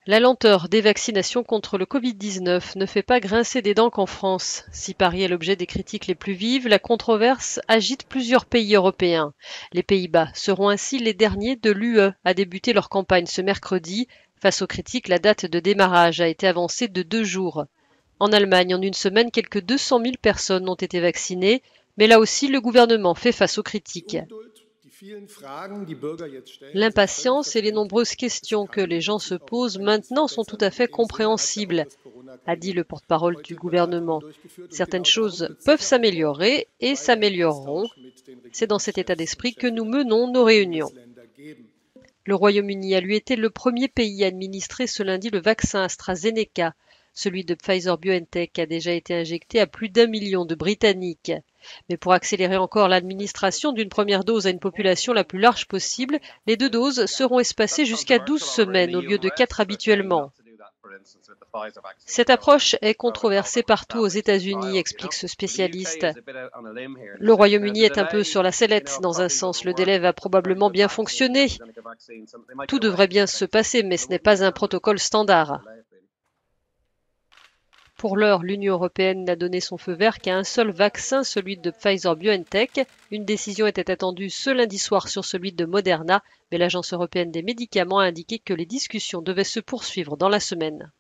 La lenteur des vaccinations contre le Covid-19 ne fait pas grincer des dents qu'en France. Si Paris est l'objet des critiques les plus vives, la controverse agite plusieurs pays européens. Les Pays-Bas seront ainsi les derniers de l'UE à débuter leur campagne ce mercredi. Face aux critiques, la date de démarrage a été avancée de 2 jours. En Allemagne, en une semaine, quelques 200 000 personnes ont été vaccinées, mais là aussi, le gouvernement fait face aux critiques. L'impatience et les nombreuses questions que les gens se posent maintenant sont tout à fait compréhensibles, a dit le porte-parole du gouvernement. Certaines choses peuvent s'améliorer et s'amélioreront. C'est dans cet état d'esprit que nous menons nos réunions. Le Royaume-Uni a lui été le premier pays à administrer ce lundi le vaccin AstraZeneca. Celui de Pfizer-BioNTech a déjà été injecté à plus d'1 million de Britanniques. Mais pour accélérer encore l'administration d'une première dose à une population la plus large possible, les 2 doses seront espacées jusqu'à 12 semaines au lieu de 4 habituellement. Cette approche est controversée partout aux États-Unis, explique ce spécialiste. Le Royaume-Uni est un peu sur la sellette. Dans un sens, le délai va probablement bien fonctionner. Tout devrait bien se passer, mais ce n'est pas un protocole standard. Pour l'heure, l'Union européenne n'a donné son feu vert qu'à un seul vaccin, celui de Pfizer-BioNTech. Une décision était attendue ce lundi soir sur celui de Moderna, mais l'Agence européenne des médicaments a indiqué que les discussions devaient se poursuivre dans la semaine.